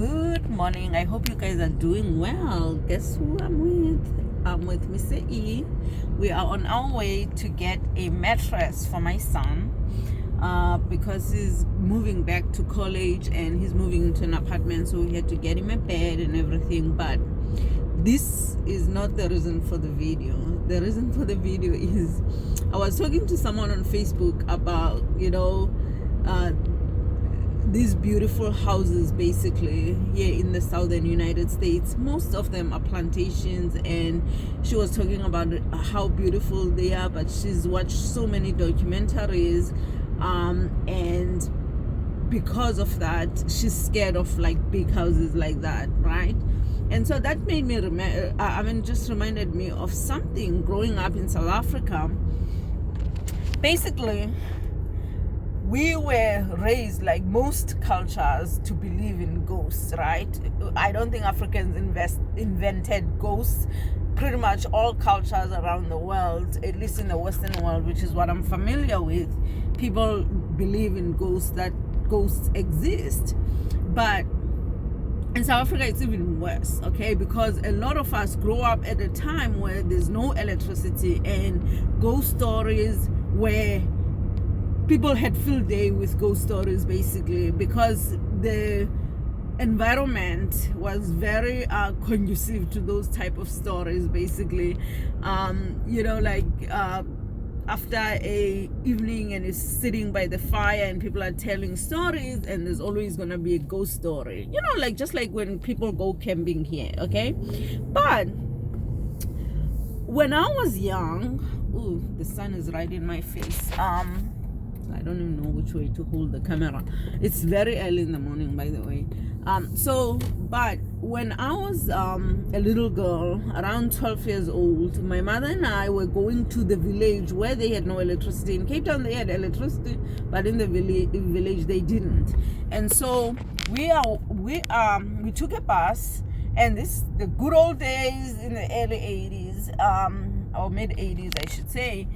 Good morning. I hope you guys are doing well. Guess who I'm with? I'm with Mr. E. We are on our way to get a mattress for my son because he's moving back to college and he's moving into an apartment, so we had to get him a bed and everything. But this is not the reason for the video. The reason for the video is I was talking to someone on Facebook about, these beautiful houses basically here in the southern United States. Most of them are plantations, and she was talking about how beautiful they are, but she's watched so many documentaries and because of that she's scared of like big houses like that, right? And so that made me just reminded me of something growing up in South Africa. Basically, we were raised, like most cultures, to believe in ghosts, right? I don't think Africans invented ghosts. Pretty much all cultures around the world, at least in the Western world, which is what I'm familiar with, people believe in ghosts, that ghosts exist. But in South Africa, it's even worse, okay? Because a lot of us grow up at a time where there's no electricity, and ghost stories where people had field day with ghost stories, basically, because the environment was very conducive to those type of stories, basically. After a evening and is sitting by the fire and people are telling stories, and there's always gonna be a ghost story, just like when people go camping here, okay? But when I was young, the sun is right in my face. I don't even know which way to hold the camera. It's very early in the morning, by the way. But when I was a little girl, around 12 years old, my mother and I were going to the village where they had no electricity. In Cape Town, they had electricity, but in the village, they didn't. And so we took a bus, and the good old days in the early 80s, or mid 80s, I should say.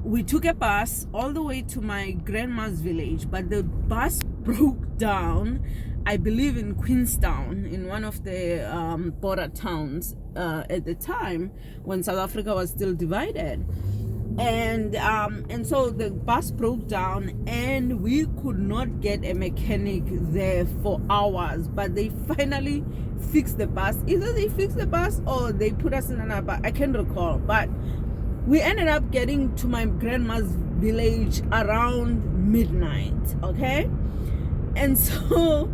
We took a bus all the way to my grandma's village, but the bus broke down, I believe, in Queenstown, in one of the border towns at the time when South Africa was still divided. And so the bus broke down, and we could not get a mechanic there for hours, but they finally fixed the bus. Either they fixed the bus or they put us in another bus. I can't recall, but we ended up getting to my grandma's village around midnight, okay? And so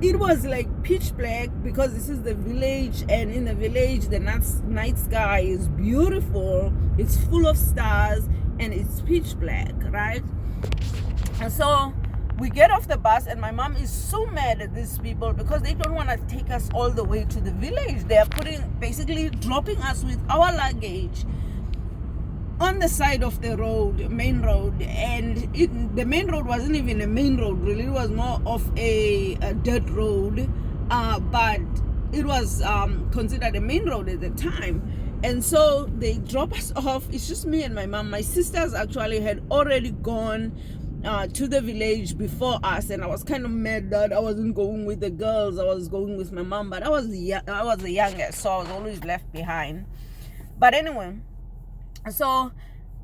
it was like pitch black, because this is the village, and in the village the night sky is beautiful, it's full of stars, and it's pitch black, right? And so we get off the bus, and my mom is so mad at these people because they don't want to take us all the way to the village. They are basically dropping us with our luggage on the side of the road, main road. And the main road wasn't even a main road, really. It was more of a dirt road, but it was considered a main road at the time. And so they drop us off. It's just me and my mom. My sisters actually had already gone to the village before us, and I was kind of mad that I wasn't going with the girls. I was going with my mom, but I was the youngest, so I was always left behind. But anyway, so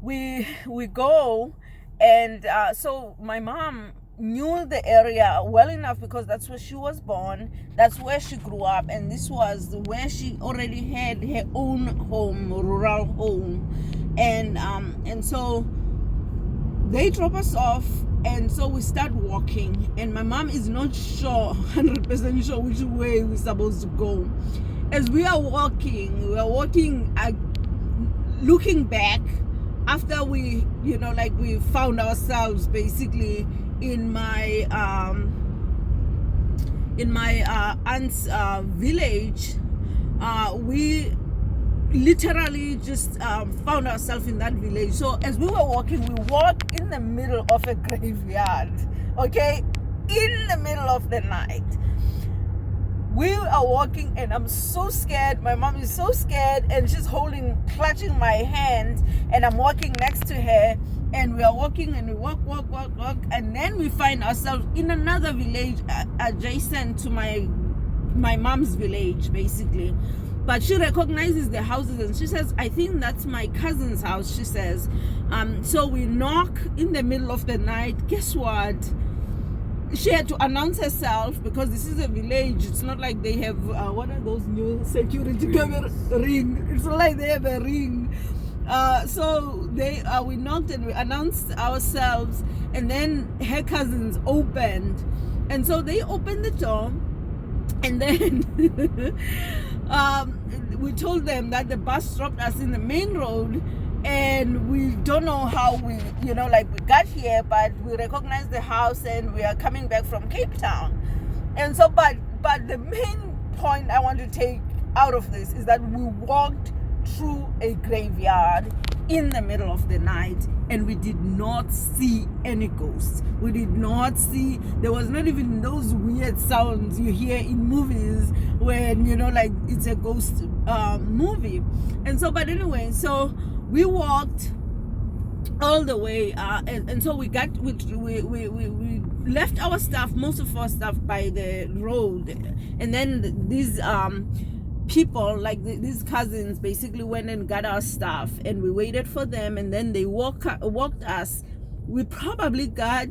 we go, and so my mom knew the area well enough because that's where she was born, that's where she grew up, and this was where she already had her own home, rural home, and so they drop us off, and so we start walking, and my mom is not sure, 100% sure which way we're supposed to go. As we are walking, looking back after we found ourselves basically in my aunt's village. We literally just found ourselves in that village. So as we were walking, we walked in the middle of a graveyard, okay, in the middle of the night. We are walking, and I'm so scared. My mom is so scared, and she's clutching my hand, and I'm walking next to her, and we are walking, and we walk, and then we find ourselves in another village adjacent to my mom's village, basically. But she recognizes the houses, and she says, I think that's my cousin's house, she says. So we knock in the middle of the night. Guess what? She had to announce herself, because this is a village. It's not like they have what are those new security camera ring. It's not like they have a ring. So we knocked and we announced ourselves, and then her cousins opened, and so they opened the door, and then we told them that the bus dropped us in the main road, and we don't know how we got here, but we recognized the house, and we are coming back from Cape Town. And so but the main point I want to take out of this is that we walked through a graveyard in the middle of the night, and we did not see any ghosts. We did not see, there was not even those weird sounds you hear in movies when it's a ghost movie. And so, but anyway, so we walked all the way, and so we left our stuff, most of our stuff, by the road, and then these people, like these cousins, basically went and got our stuff, and we waited for them, and then they walked us. We probably got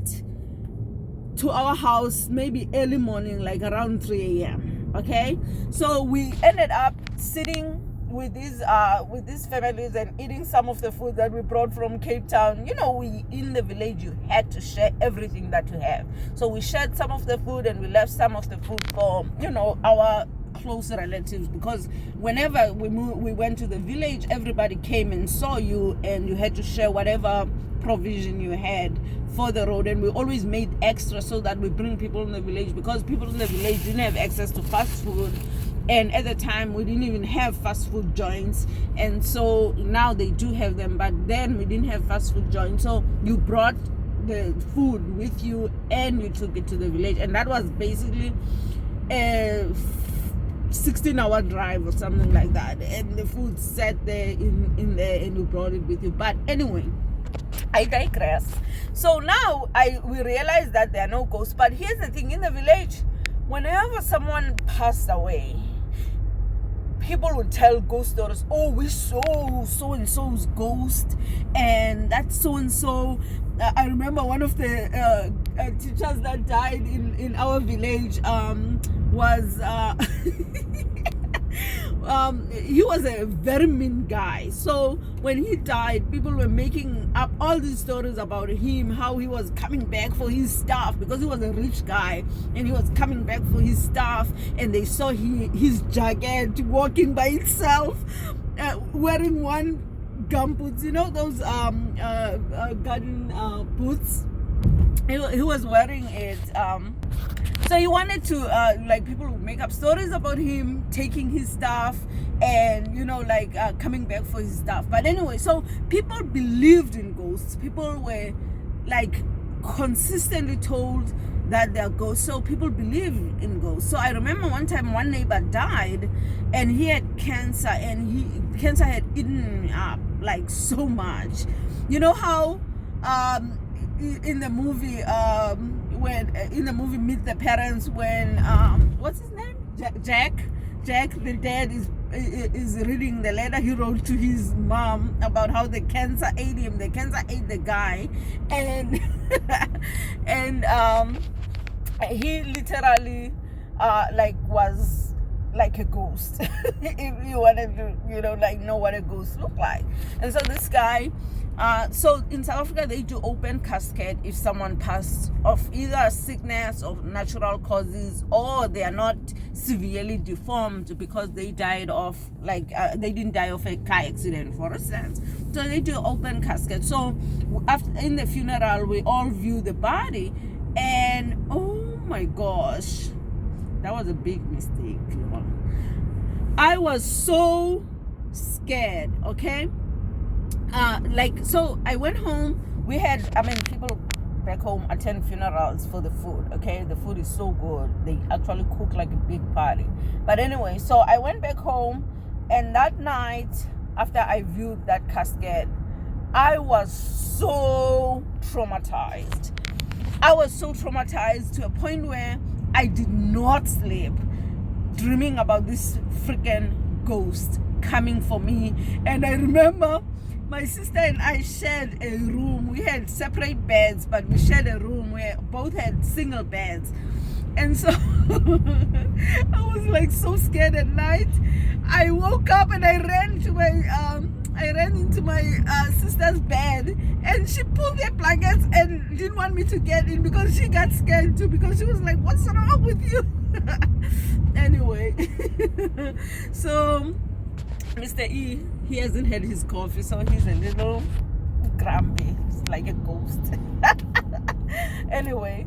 to our house maybe early morning, like around 3 a.m. Okay, so we ended up sitting with these families and eating some of the food that we brought from Cape Town. We in the village, you had to share everything that you have. So we shared some of the food, and we left some of the food for our close relatives, because whenever we went to the village, everybody came and saw you, and you had to share whatever provision you had for the road. And we always made extra so that we bring people in the village, because people in the village didn't have access to fast food, and at the time we didn't even have fast food joints. And so now they do have them, but then we didn't have fast food joints. So you brought the food with you, and you took it to the village, and that was basically a 16-hour drive or something like that, and the food sat there in there, and you brought it with you. But anyway, I digress. So now we realize that there are no ghosts. But here's the thing: in the village, whenever someone passed away, people would tell ghost stories. Oh, we saw so and so's ghost, and that's so and so. I remember one of the teachers that died in our village was he was a very mean guy. So when he died, people were making up all these stories about him, how he was coming back for his stuff, because he was a rich guy, and he was coming back for his stuff, and they saw his jacket walking by itself, wearing one gumboots, those garden boots. He was wearing it. So he wanted to people would make up stories about him taking his stuff, and coming back for his stuff. But anyway, so people believed in ghosts. People were consistently told that they're ghosts, so people believe in ghosts. So I remember one time one neighbor died, and he had cancer, and cancer had eaten him up so much. You know how in the movie Meet the Parents, when what's his name, Jack the dad is reading the letter he wrote to his mom about how the cancer ate him. The cancer ate the guy, and he literally was like a ghost. If you wanted to know what a ghost looked like. And so this guy, so in South Africa they do open casket if someone passed of either sickness or natural causes, or they are not severely deformed because they died of they didn't die of a car accident, for instance. So they do open casket. So after, in the funeral, we all view the body, and oh my gosh, that was a big mistake. I was so scared. Okay, so I went home. We had, people back home attend funerals for the food. Okay, the food is so good. They actually cook like a big party. But anyway, so I went back home, and that night after I viewed that casket, I was so traumatized. I was so traumatized to a point where I did not sleep, dreaming about this freaking ghost coming for me. And I remember my sister and I shared a room. We had separate beds, but we shared a room where both had single beds. And so I was like so scared at night. I woke up and I ran into my sister's bed, and she pulled their blankets and didn't want me to get in because she got scared too, because she was like, what's wrong with you? Anyway, so Mr. E, he hasn't had his coffee, so he's a little grumpy. It's like a ghost. Anyway,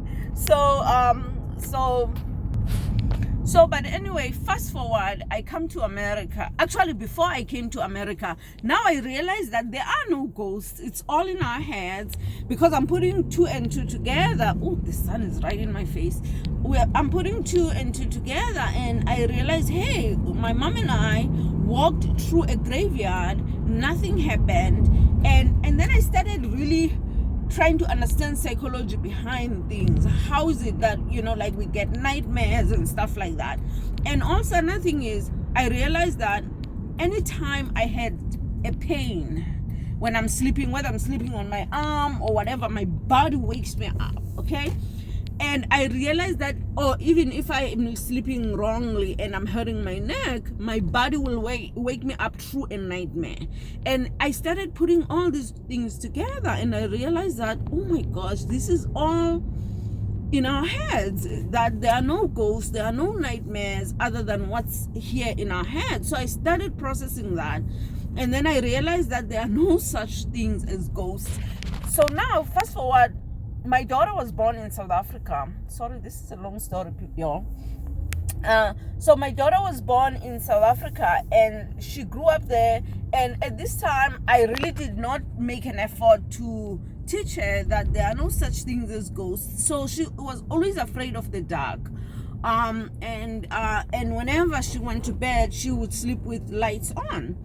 but anyway, fast forward, I come to America. Actually, before I came to America, now I realize that there are no ghosts. It's all in our heads, because I'm putting 2 and 2 together. Oh, the sun is right in my face. I'm putting 2 and 2 together, and I realize, hey, my mom and I walked through a graveyard. Nothing happened. And then I started really trying to understand psychology behind things. How is it that, like we get nightmares and stuff like that? And also another thing is, I realized that anytime I had a pain when I'm sleeping, whether I'm sleeping on my arm or whatever, my body wakes me up, okay? And I realized that, or even if I am sleeping wrongly and I'm hurting my neck, my body will wake me up through a nightmare. And I started putting all these things together, and I realized that, oh my gosh, this is all in our heads, that there are no ghosts, there are no nightmares other than what's here in our heads. So I started processing that. And then I realized that there are no such things as ghosts. So now, fast forward, my daughter was born in South Africa. Sorry, this is a long story, y'all. So my daughter was born in South Africa, and she grew up there. And at this time, I really did not make an effort to teach her that there are no such things as ghosts. So she was always afraid of the dark. And whenever she went to bed, she would sleep with lights on.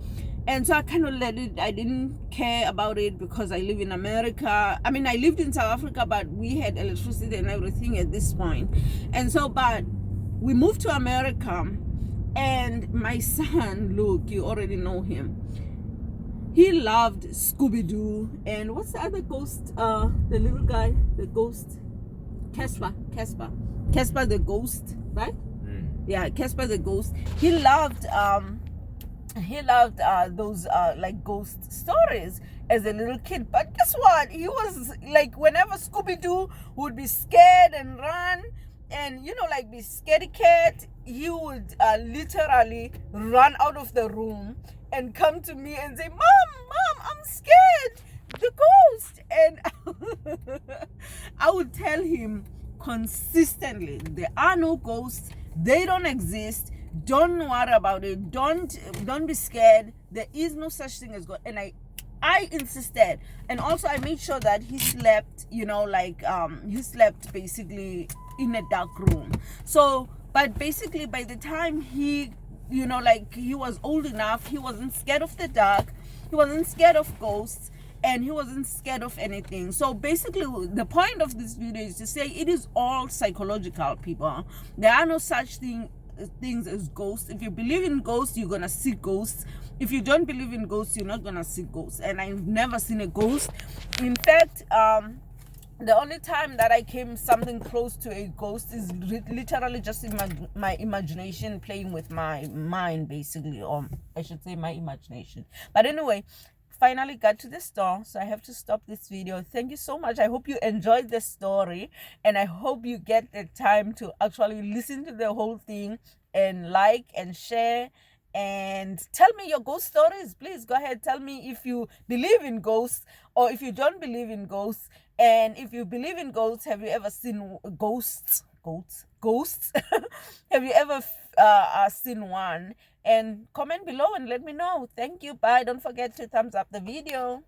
And so I kind of let it. I didn't care about it because I live in America. I mean, I lived in South Africa, but we had electricity and everything at this point. And so, but we moved to America, and my son, Luke, you already know him. He loved Scooby-Doo. And what's the other ghost? The little guy, the ghost. Casper the ghost, right? Yeah, Casper the ghost. He loved those like ghost stories as a little kid. But guess what? He was like, whenever Scooby-Doo would be scared and run and like be scaredy cat, he would literally run out of the room and come to me and say, mom, I'm scared, the ghost. And I would tell him consistently, there are no ghosts, they don't exist. Don't worry about it. Don't be scared. There is no such thing as God. And I insisted. And also I made sure that he slept, he slept basically in a dark room. So, but basically by the time he, he was old enough, he wasn't scared of the dark. He wasn't scared of ghosts. And he wasn't scared of anything. So basically, the point of this video is to say it is all psychological, people. There are no such things as ghosts. If you believe in ghosts, you're gonna see ghosts. If you don't believe in ghosts, you're not gonna see ghosts. And I've never seen a ghost. In fact, the only time that I came something close to a ghost is literally just in my imagination, playing with my mind, basically, or I should say my imagination. But anyway, finally got to the store, so I have to stop this video. Thank you so much. I hope you enjoyed the story, and I hope you get the time to actually listen to the whole thing and like and share and tell me your ghost stories. Please go ahead, tell me if you believe in ghosts or if you don't believe in ghosts. And if you believe in ghosts, have you ever seen ghosts? Have you ever seen one? And comment below and let me know. Thank you. Bye. Don't forget to thumbs up the video.